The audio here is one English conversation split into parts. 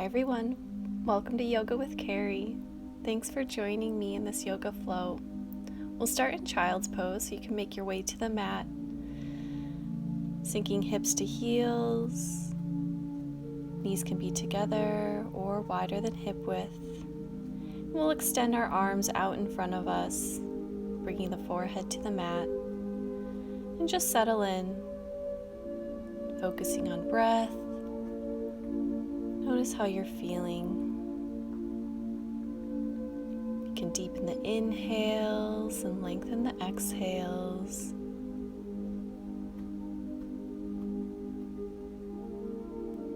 Hi everyone, welcome to Yoga with Kari. Thanks for joining me in this yoga flow. We'll start in child's pose so you can make your way to the mat, sinking hips to heels. Knees can be together or wider than hip width. We'll extend our arms out in front of us, bringing the forehead to the mat, and just settle in, focusing on breath. Notice how you're feeling. You can deepen the inhales and lengthen the exhales.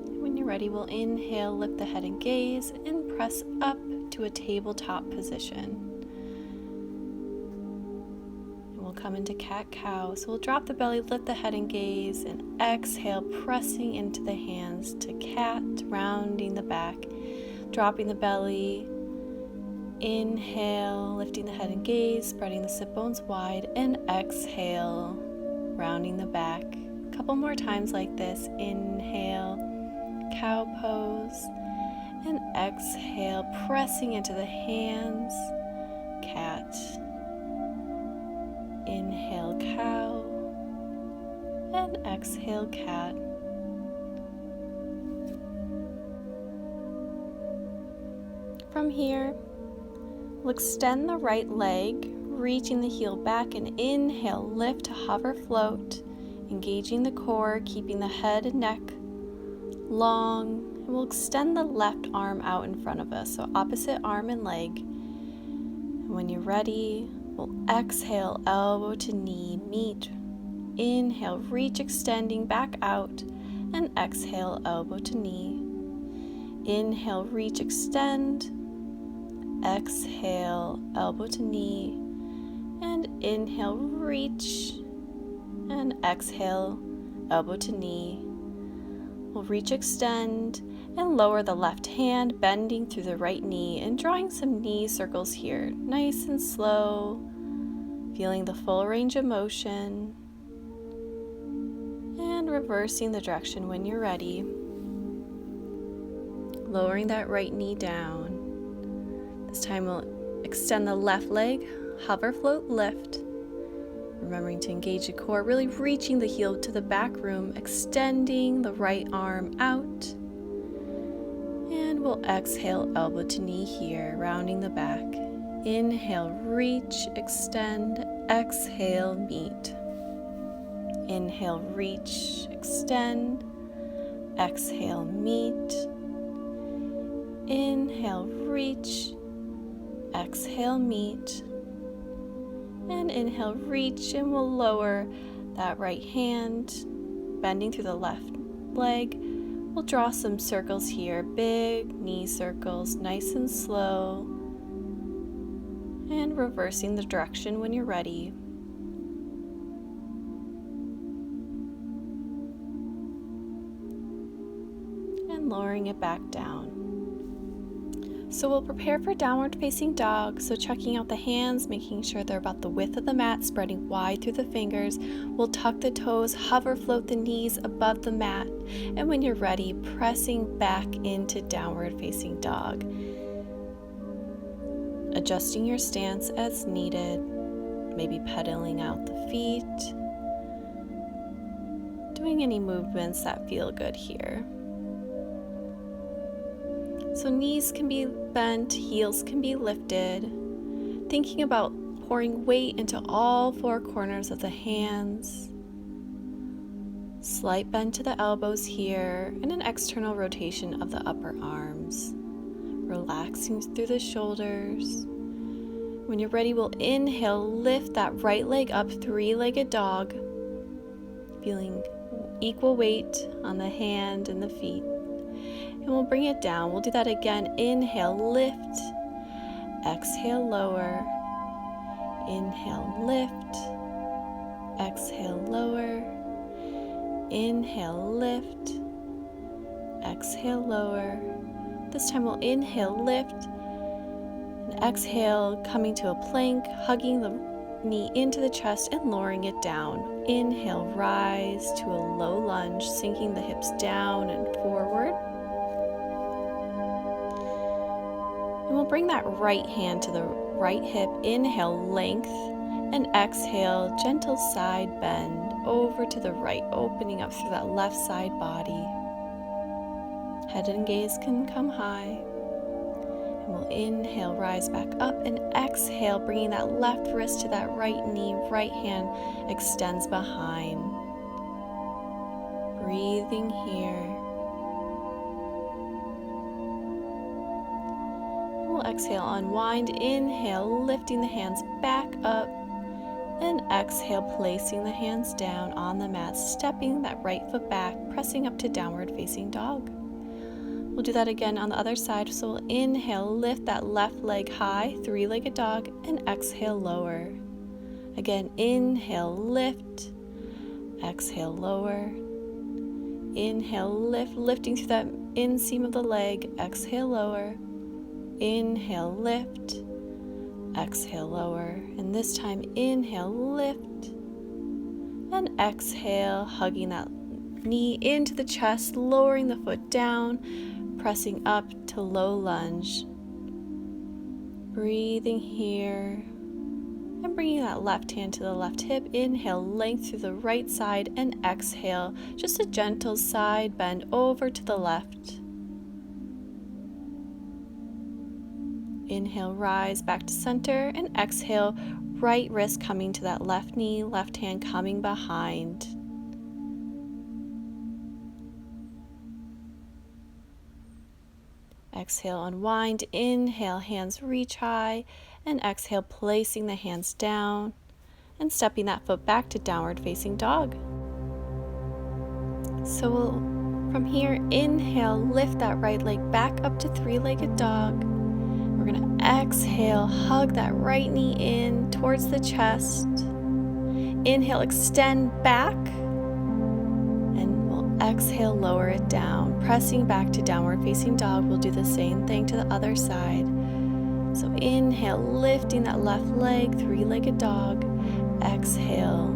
And when you're ready, we'll inhale, lift the head and gaze, and press up to a tabletop position. And we'll come into cat-cow. So we'll drop the belly, lift the head and gaze, and exhale, pressing into the hands to cat, rounding the back, dropping the belly. Inhale, lifting the head and gaze, spreading the sit bones wide, and exhale, rounding the back. A couple more times like this. Inhale, cow pose, and exhale, pressing into the hands, cat. Inhale, cow, and exhale, cat. From here, we'll extend the right leg, reaching the heel back, and inhale, lift to hover float, engaging the core, keeping the head and neck long. And we'll extend the left arm out in front of us, so opposite arm and leg. And when you're ready, we'll exhale, elbow to knee, meet. Inhale, reach, extending back out, and exhale, elbow to knee. Inhale, reach, extend. Exhale, elbow to knee, and inhale, reach, and exhale, elbow to knee. We'll reach, extend, and lower the left hand, bending through the right knee and drawing some knee circles here, nice and slow, feeling the full range of motion, and reversing the direction when you're ready, lowering that right knee down. This time we'll extend the left leg, hover, float, lift. Remembering to engage the core, really reaching the heel to the back room, extending the right arm out. And we'll exhale, elbow to knee here, rounding the back. Inhale, reach, extend, exhale, meet. Inhale, reach, extend, exhale, meet. Inhale, reach, exhale, meet, and inhale, reach, and we'll lower that right hand, bending through the left leg. We'll draw some circles here, big knee circles, nice and slow, and reversing the direction when you're ready. And lowering it back down. So we'll prepare for downward facing dog. So checking out the hands, making sure they're about the width of the mat, spreading wide through the fingers. We'll tuck the toes, hover, float the knees above the mat. And when you're ready, pressing back into downward facing dog. Adjusting your stance as needed, maybe pedaling out the feet. Doing any movements that feel good here. So knees can be bent, heels can be lifted. Thinking about pouring weight into all four corners of the hands. Slight bend to the elbows here, and an external rotation of the upper arms. Relaxing through the shoulders. When you're ready, we'll inhale, lift that right leg up, three-legged dog. Feeling equal weight on the hand and the feet. And we'll bring it down. We'll do that again. Inhale, lift. Exhale, lower. Inhale, lift. Exhale, lower. Inhale, lift. Exhale, lower. This time we'll inhale, lift. And exhale, coming to a plank, hugging the knee into the chest and lowering it down. Inhale, rise to a low lunge, sinking the hips down and forward. bring that right hand to the right hip. Inhale, length, and exhale, gentle side bend over to the right, opening up through that left side body. Head and gaze can come high. And we'll inhale, rise back up, and exhale, bringing that left wrist to that right knee, right hand extends behind. Breathing here. We'll exhale, unwind, inhale, lifting the hands back up, and exhale, placing the hands down on the mat, stepping that right foot back, pressing up to downward facing dog. We'll do that again on the other side. So we'll inhale, lift that left leg high, three-legged dog, and exhale, lower. Again, inhale, lift, exhale, lower. Inhale, lift, lifting through that inseam of the leg, exhale, lower. Inhale, lift, exhale, lower. And this time, inhale, lift, and exhale, hugging that knee into the chest, lowering the foot down, pressing up to low lunge. Breathing here and bringing that left hand to the left hip. Inhale, length through the right side, and exhale, just a gentle side bend over to the left. Inhale, rise back to center, and exhale, right wrist coming to that left knee, left hand coming behind. Exhale, unwind, inhale, hands reach high, and exhale, placing the hands down and stepping that foot back to downward facing dog. So we'll, from here, inhale, lift that right leg back up to three-legged dog. We're going to exhale, hug that right knee in towards the chest. Inhale, extend back. Exhale, lower it down, pressing back to downward facing dog. We'll do the same thing to the other side. So inhale, lifting that left leg, three-legged dog. Exhale,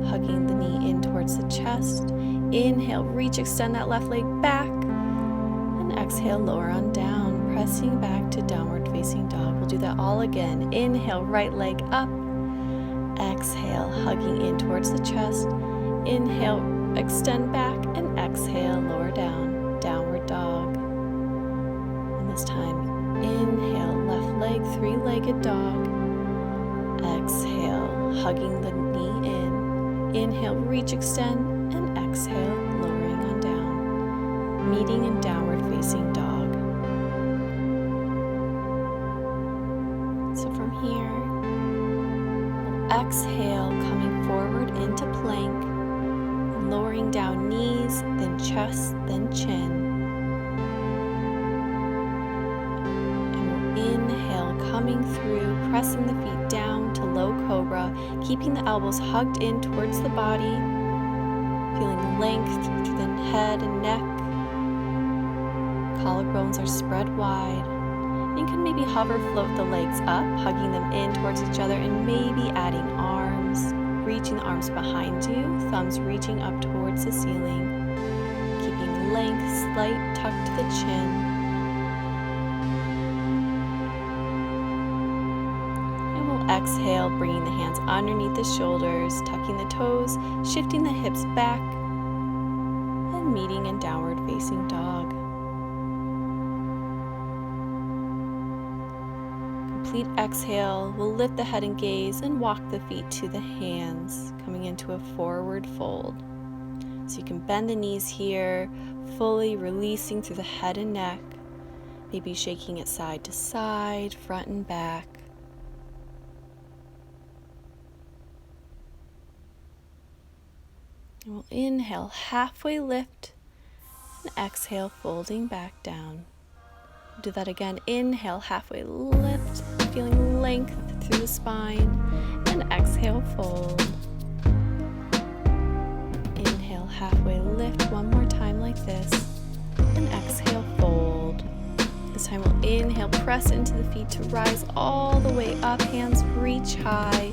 hugging the knee in towards the chest. Inhale, reach, extend that left leg back. And exhale, lower on down, pressing back to downward facing dog. We'll do that all again. Inhale, right leg up. Exhale, hugging in towards the chest. Inhale, extend back, and exhale, lower down, downward dog. And this time, inhale, left leg, three-legged dog. Exhale, hugging the knee in. Inhale, reach, extend, and exhale, lowering on down, meeting in downward facing dog. So from here, we'll exhale, coming forward into plank, lowering down knees, then chest, then chin. And we'll inhale, coming through, pressing the feet down to low cobra, keeping the elbows hugged in towards the body, feeling length through the head and neck. Collarbones are spread wide. You can maybe hover, float the legs up, hugging them in towards each other, and maybe adding arms. Reaching the arms behind you, thumbs reaching up towards the ceiling, keeping length, slight tuck to the chin. And we'll exhale, bringing the hands underneath the shoulders, tucking the toes, shifting the hips back, and meeting in downward facing dog. Complete exhale, we'll lift the head and gaze and walk the feet to the hands, coming into a forward fold. So you can bend the knees here, fully releasing through the head and neck, maybe shaking it side to side, front and back. And we'll inhale, halfway lift, and exhale, folding back down. Do that again. Inhale, halfway lift, feeling length through the spine, and exhale, fold. Inhale, halfway lift, one more time like this, and exhale, fold. This time we'll inhale, press into the feet to rise all the way up, hands reach high.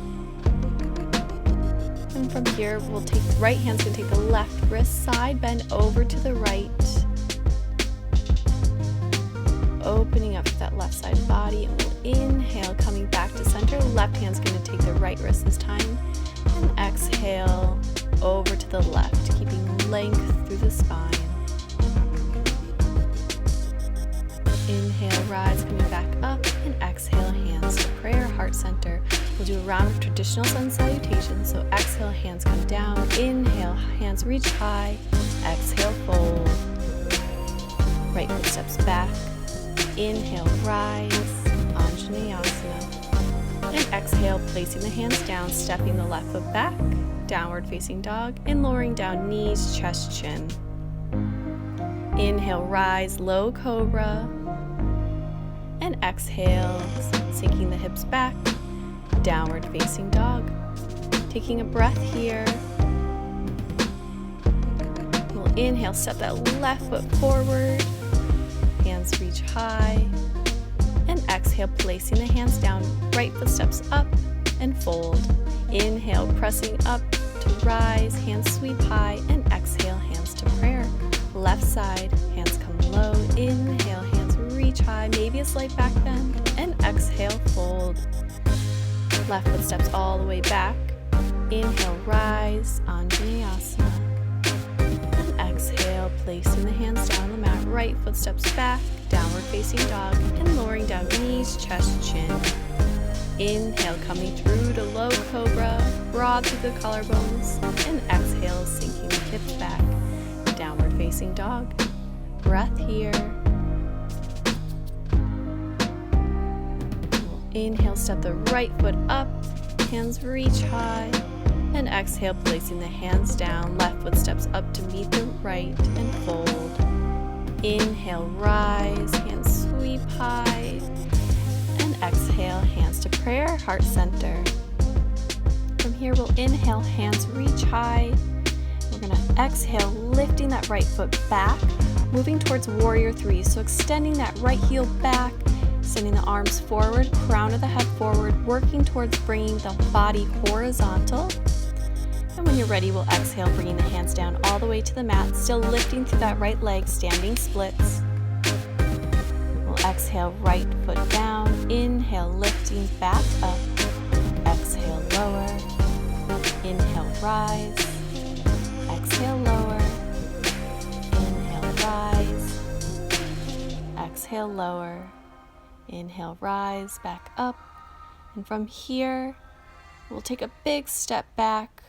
And from here, we'll take the right hand's gonna take the left wrist side, bend over to the right. opening up that left side body, and we'll inhale, coming back to center. Left hand's going to take the right wrist this time, and exhale over to the left, keeping length through the spine. Inhale, rise, coming back up, and exhale, hands to prayer, heart center. We'll do a round of traditional sun salutations. So exhale, hands come down. Inhale, hands reach high. Exhale, fold. Right foot steps back. Inhale, rise, Anjaneyasana. And exhale, placing the hands down, stepping the left foot back, downward facing dog, and lowering down knees, chest, chin. Inhale, rise, low cobra. And exhale, sinking the hips back, downward facing dog. Taking a breath here. We'll inhale, step that left foot forward. Hands reach high. And exhale, placing the hands down, right foot steps up and fold. Inhale, pressing up to rise, hands sweep high, and exhale, hands to prayer. Left side, hands come low. Inhale, hands reach high, maybe a slight back bend, and exhale, fold. Left foot steps all the way back. Inhale, rise, Anjaneyasana. And exhale, placing the hands down on the mat. Right foot steps back, downward facing dog, and lowering down knees, chest, chin. Inhale, coming through to low cobra, broad through the collarbones, and exhale, sinking the hips back, downward facing dog. Breath here. Inhale, step the right foot up, hands reach high, and exhale, placing the hands down, left foot steps up to meet the right and fold. Inhale, rise, hands sweep high, and exhale, hands to prayer, heart center. From here, we'll inhale, hands reach high. We're going to exhale, lifting that right foot back, moving towards warrior three. So extending that right heel back, sending the arms forward, crown of the head forward, working towards bringing the body horizontal. And when you're ready, we'll exhale, bringing the hands down all the way to the mat, still lifting through that right leg, standing splits. We'll exhale, right foot down. Inhale, lifting back up. Exhale, lower. Inhale, rise. Exhale, lower. Inhale, rise. Exhale, lower. Inhale, rise, back up. And from here, we'll take a big step back,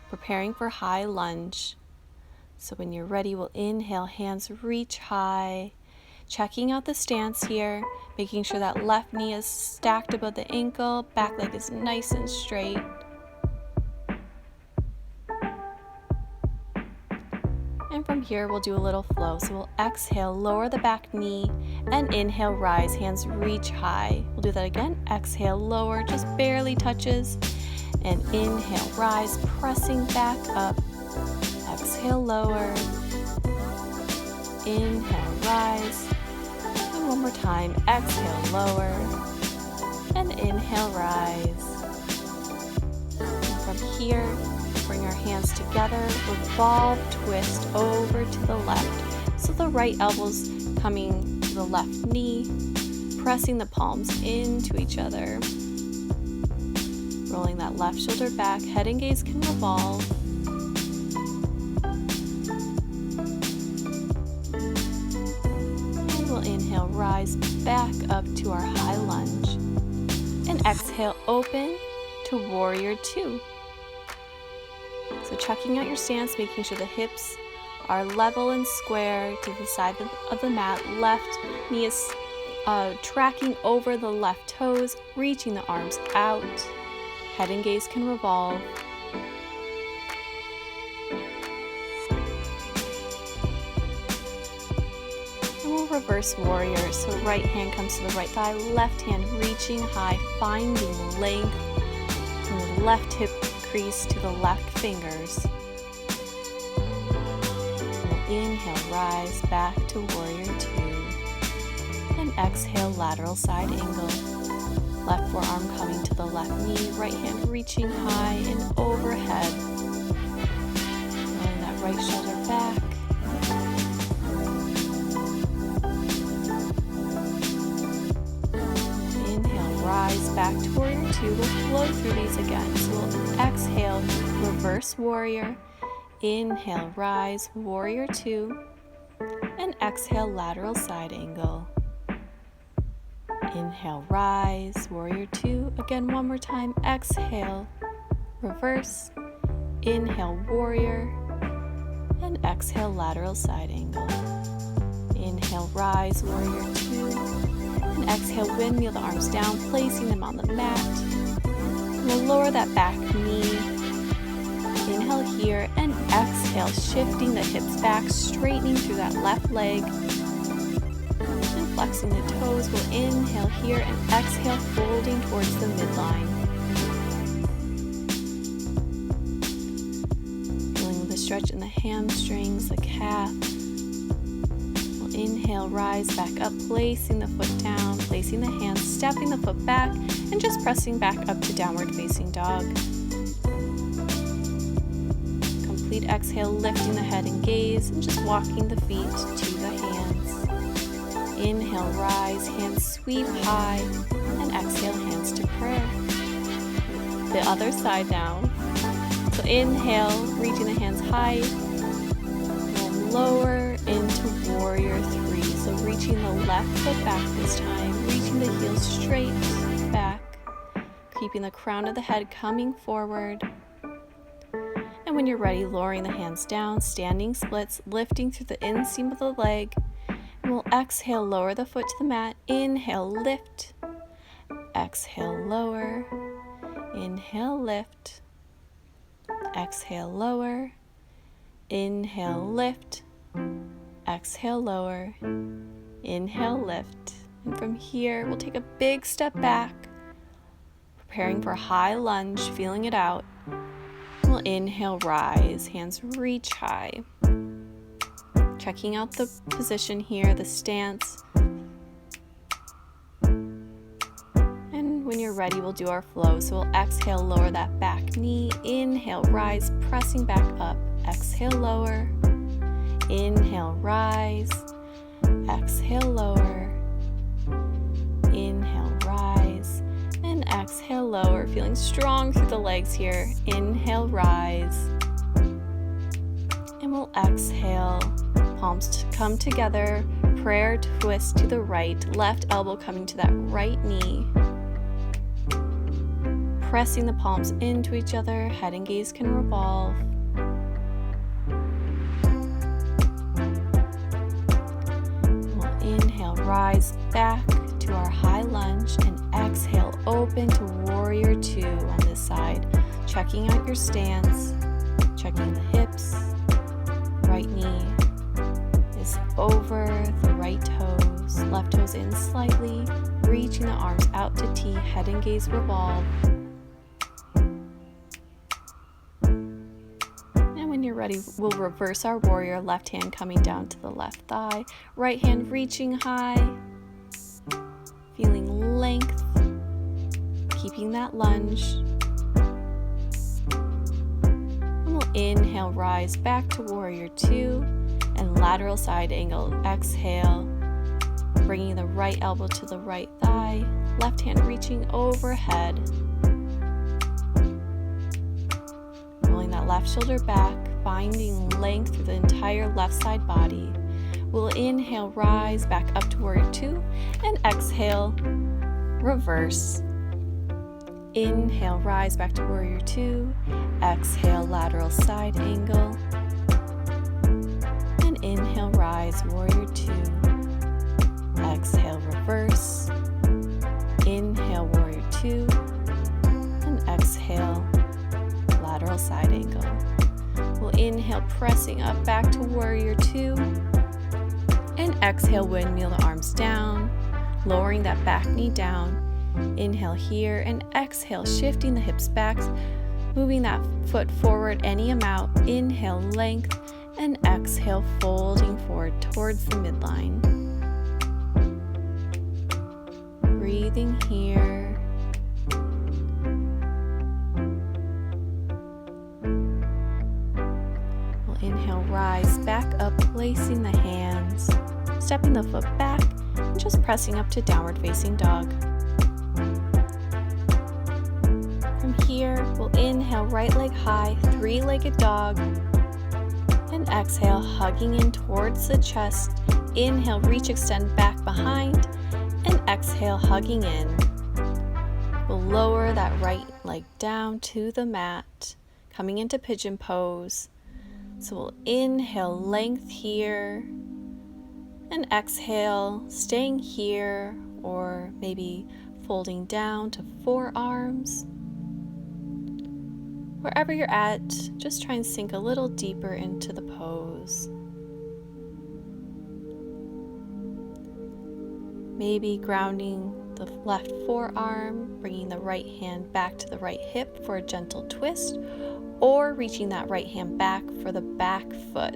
preparing for high lunge. So when you're ready, we'll inhale, hands reach high, checking out the stance here, making sure that left knee is stacked above the ankle, back leg is nice and straight. And from here, we'll do a little flow. So we'll exhale, lower the back knee, and inhale, rise, hands reach high. We'll do that again. Exhale, lower, just barely touches. And inhale, rise, pressing back up. Exhale, lower. Inhale, rise. And one more time. Exhale, lower. And inhale, rise. And from here, bring our hands together, revolve, twist over to the left. So the right elbow's coming to the left knee, pressing the palms into each other. Rolling that left shoulder back, head and gaze can revolve. And we'll inhale, rise back up to our high lunge. And exhale, open to warrior two. So checking out your stance, making sure the hips are level and square to the side of the mat. Left knee is tracking over the left toes, reaching the arms out. Head and gaze can revolve. And we'll reverse warrior. So right hand comes to the right thigh, left hand reaching high, finding length from the left hip crease to the left fingers. And inhale, rise back to warrior two. And exhale, lateral side angle. Left forearm coming to the left knee, right hand reaching high and overhead. Rolling that right shoulder back. 2, we'll flow through these again. So we'll exhale, reverse warrior. Inhale, rise, warrior 2. And exhale, lateral side angle. Inhale, rise, warrior 2. Again, one more time. Exhale, reverse. Inhale, warrior. And exhale, lateral side angle. Inhale, rise, warrior 2. And exhale, windmill the arms down, placing them on the mat. We'll lower that back knee. Inhale here and exhale, shifting the hips back, straightening through that left leg. And flexing the toes. We'll inhale here and exhale, folding towards the midline. Feeling the stretch in the hamstrings, the calf. We'll inhale, rise back up, placing the foot down, placing the hands, stepping the foot back, and just pressing back up to downward facing dog. Complete exhale, lifting the head and gaze, and just walking the feet to the hands. Inhale, rise, hands sweep high, and exhale, hands to prayer. The other side now. So inhale, reaching the hands high, and lower into warrior 3. So reaching the left foot back this time, reaching the heels straight back, keeping the crown of the head coming forward. And when you're ready, lowering the hands down, standing splits, lifting through the inseam of the leg. And we'll exhale, lower the foot to the mat. Inhale, lift. Exhale, lower. Inhale, lift. Exhale, lower. Inhale, lift. Exhale, lower. Inhale, lift. And from here, we'll take a big step back, preparing for a high lunge, feeling it out. We'll inhale, rise, hands reach high. Checking out the position here, the stance. And when you're ready, we'll do our flow. So we'll exhale, lower that back knee. Inhale, rise, pressing back up. Exhale, lower. Inhale, rise. Exhale, lower. Inhale, rise. And exhale, lower, feeling strong through the legs here. Inhale, rise. And we'll exhale, palms to come together, prayer twist to the right, left elbow coming to that right knee. Pressing the palms into each other, head and gaze can revolve. We'll inhale, rise back to our high lunge, and exhale, open to warrior 2 on this side. Checking out your stance, checking the hips. Right knee is over the right toes, left toes in slightly, reaching the arms out to T, head and gaze revolve. And when you're ready, we'll reverse our warrior, left hand coming down to the left thigh, right hand reaching high. Feeling length, keeping that lunge. And we'll inhale, rise back to warrior 2 and lateral side angle. Exhale, bringing the right elbow to the right thigh, left hand reaching overhead. Rolling that left shoulder back, finding length through the entire left side body. We'll inhale, rise back up to warrior 2, and exhale, reverse. Inhale, rise back to warrior 2. Exhale, lateral side angle. And inhale, rise, warrior 2. Exhale, reverse. Inhale, warrior 2. And exhale, lateral side angle. We'll inhale, pressing up back to warrior 2. And exhale, windmill the arms down, lowering that back knee down. Inhale here and exhale, shifting the hips back, moving that foot forward any amount. Inhale, length, and exhale, folding forward towards the midline. Breathing here. We'll inhale, rise back up, placing the hands, stepping the foot back, and just pressing up to downward facing dog. From here, we'll inhale, right leg high, three-legged dog. And exhale, hugging in towards the chest. Inhale, reach, extend back behind. And exhale, hugging in. We'll lower that right leg down to the mat, coming into pigeon pose. So we'll inhale, length here. And exhale, staying here, or maybe folding down to forearms. Wherever you're at, just try and sink a little deeper into the pose. Maybe grounding the left forearm, bringing the right hand back to the right hip for a gentle twist, or reaching that right hand back for the back foot.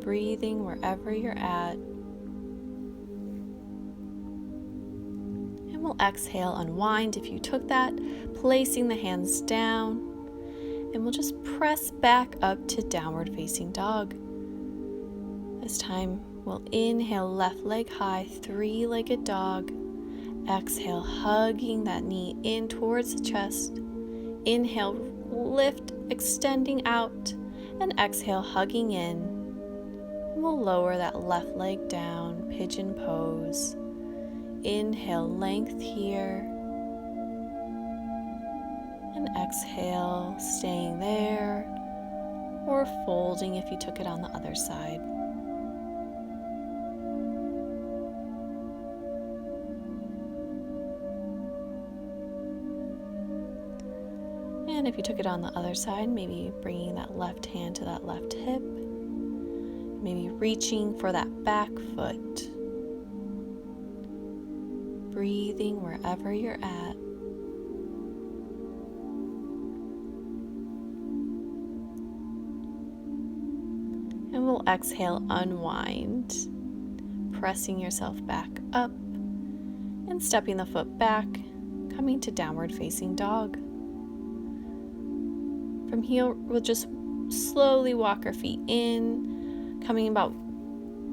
Breathing wherever you're at. And we'll exhale, unwind if you took that, placing the hands down. And we'll just press back up to downward facing dog. This time we'll inhale, left leg high, three-legged dog. Exhale, hugging that knee in towards the chest. Inhale, lift, extending out. And exhale, hugging in. We'll lower that left leg down, pigeon pose. Inhale, length here. And exhale, staying there, or folding if you took it on the other side. And if you took it on the other side, maybe bringing that left hand to that left hip. Maybe reaching for that back foot. Breathing wherever you're at. And we'll exhale, unwind. Pressing yourself back up and stepping the foot back, coming to downward facing dog. From here, we'll just slowly walk our feet in, coming about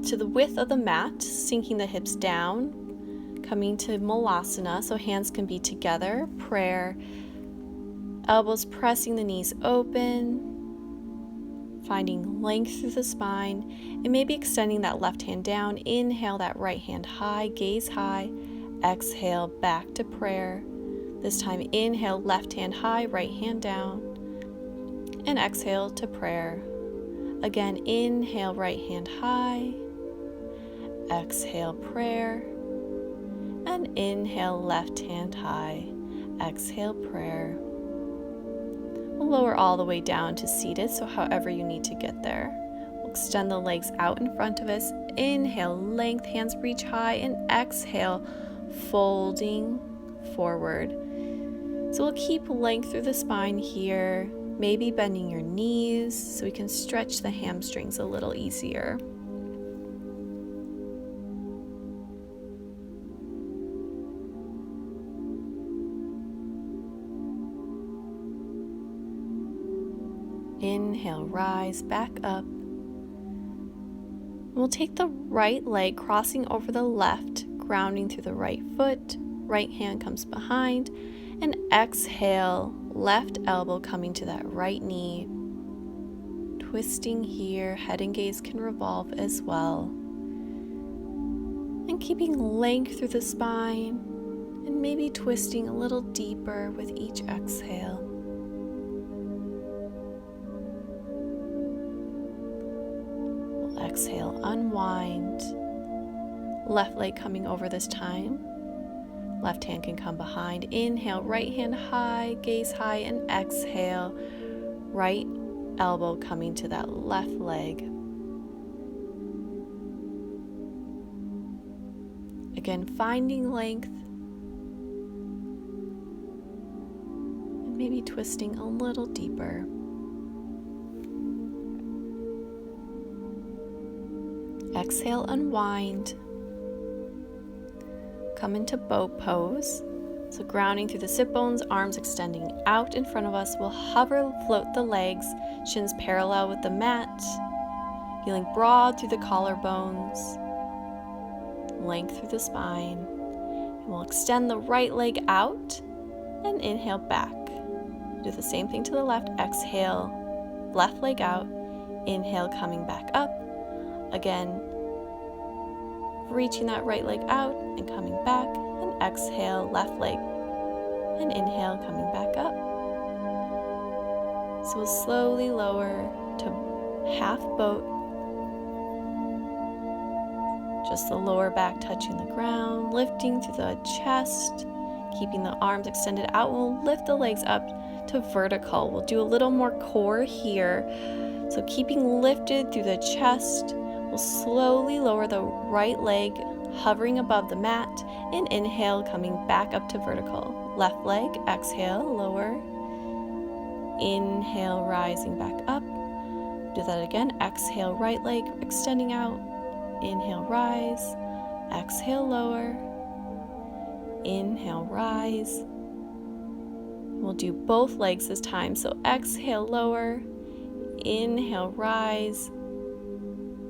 to the width of the mat, sinking the hips down, coming to Malasana, so hands can be together, prayer, elbows pressing the knees open, finding length through the spine, and maybe extending that left hand down. Inhale, that right hand high, gaze high. Exhale, back to prayer. This time, inhale, left hand high, right hand down, and exhale to prayer. Again, inhale, right hand high, exhale, prayer, and inhale, left hand high, exhale, prayer. We'll lower all the way down to seated, so however you need to get there. We'll extend the legs out in front of us. Inhale, length, hands reach high, and exhale, folding forward. So we'll keep length through the spine here. Maybe bending your knees so we can stretch the hamstrings a little easier. Inhale, rise back up. We'll take the right leg crossing over the left, grounding through the right foot. Right hand comes behind, and exhale, left elbow coming to that right knee. Twisting here, head and gaze can revolve as well. And keeping length through the spine, and maybe twisting a little deeper with each exhale. We'll exhale, unwind. Left leg coming over this time. Left hand can come behind. Inhale, right hand high, gaze high, and exhale, right elbow coming to that left leg. Again, finding length, and maybe twisting a little deeper. Exhale, unwind. Come into boat pose. So grounding through the sit bones, arms extending out in front of us. We'll hover, float the legs, shins parallel with the mat, feeling broad through the collarbones, length through the spine. We'll extend the right leg out and inhale back. Do the same thing to the left. Exhale, left leg out. Inhale, coming back up. Again, reaching that right leg out and coming back. And exhale, left leg. And inhale, coming back up. So we'll slowly lower to half boat. Just the lower back touching the ground, lifting through the chest, keeping the arms extended out. We'll lift the legs up to vertical. We'll do a little more core here. So keeping lifted through the chest, we'll slowly lower the right leg, hovering above the mat, and inhale, coming back up to vertical. Left leg, exhale, lower. Inhale, rising back up. Do that again. Exhale, right leg extending out. Inhale, rise. Exhale, lower. Inhale, rise. We'll do both legs this time. So exhale, lower. Inhale, rise.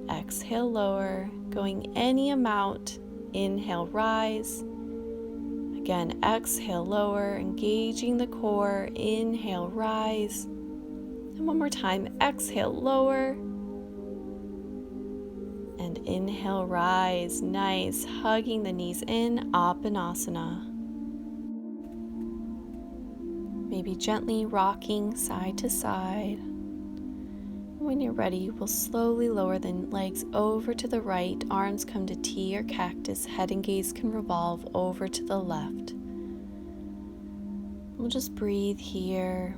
Exhale, lower. Going any amount. Inhale, rise. Again, exhale, lower. Engaging the core. Inhale, rise. And one more time. Exhale, lower. And inhale, rise. Nice. Hugging the knees in, Apanasana. Maybe gently rocking side to side. When you're ready, we'll slowly lower the legs over to the right. Arms come to T or cactus. Head and gaze can revolve over to the left. We'll just breathe here.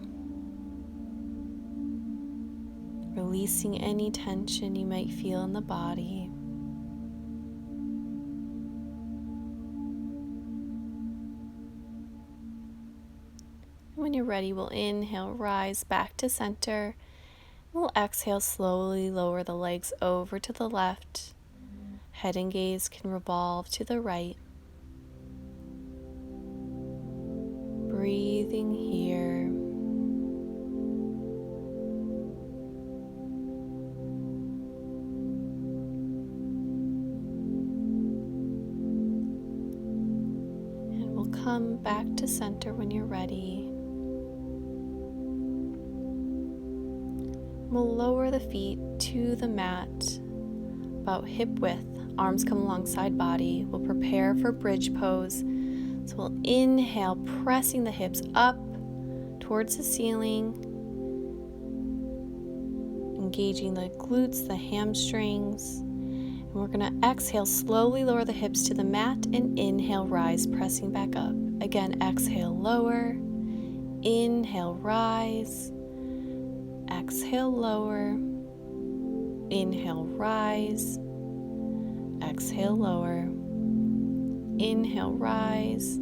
Releasing any tension you might feel in the body. When you're ready, we'll inhale, rise back to center. We'll exhale, slowly lower the legs over to the left. Head and gaze can revolve to the right. Breathing here. Come back to center when you're ready. We'll lower the feet to the mat, about hip width. Arms come alongside body. We'll prepare for bridge pose. So we'll inhale, pressing the hips up towards the ceiling, engaging the glutes, the hamstrings. And we're going to exhale, slowly lower the hips to the mat and inhale, rise, pressing back up. Again, exhale, lower. Inhale, rise. Exhale, lower. Inhale, rise. Exhale, lower. Inhale, rise.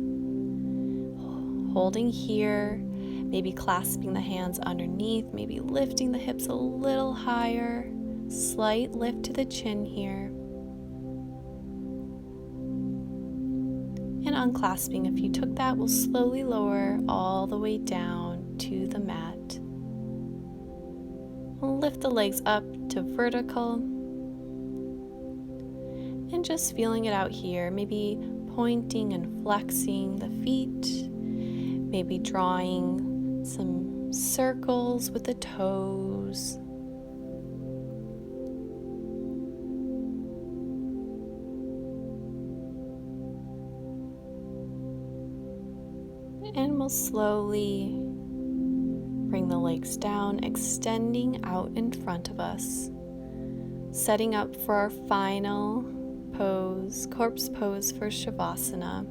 Holding here, maybe clasping the hands underneath, maybe lifting the hips a little higher. Slight lift to the chin here. And unclasping, if you took that, we'll slowly lower all the way down to the mat. We'll lift the legs up to vertical. And just feeling it out here, maybe pointing and flexing the feet, maybe drawing some circles with the toes. And we'll slowly bring the legs down, extending out in front of us, setting up for our final pose, corpse pose for Shavasana.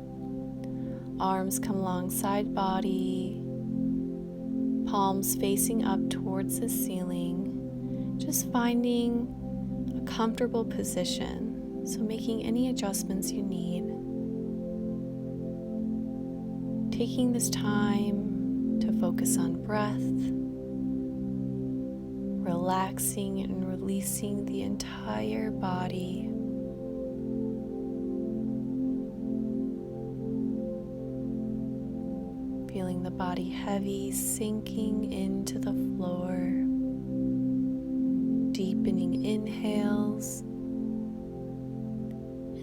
Arms come alongside body, palms facing up towards the ceiling, just finding a comfortable position, so making any adjustments you need. Taking this time to focus on breath, relaxing and releasing the entire body. Feeling the body heavy, sinking into the floor. Deepening inhales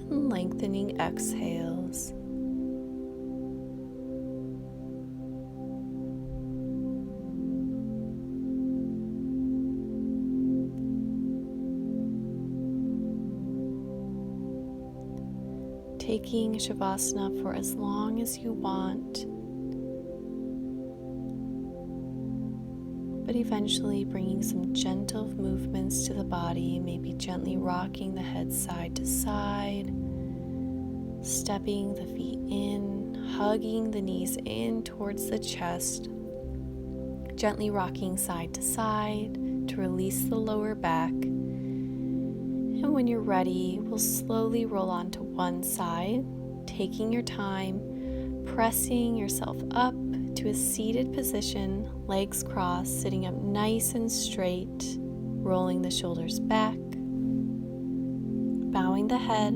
and lengthening exhales. taking Shavasana for as long as you want, but eventually bringing some gentle movements to the body, maybe gently rocking the head side to side, stepping the feet in, hugging the knees in towards the chest, gently rocking side to side to release the lower back. And when you're ready, we'll slowly roll onto one side, taking your time, pressing yourself up to a seated position, legs crossed, sitting up nice and straight, rolling the shoulders back, bowing the head,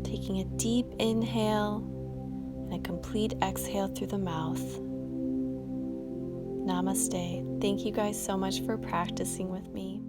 taking a deep inhale and a complete exhale through the mouth. Namaste. Thank you guys so much for practicing with me.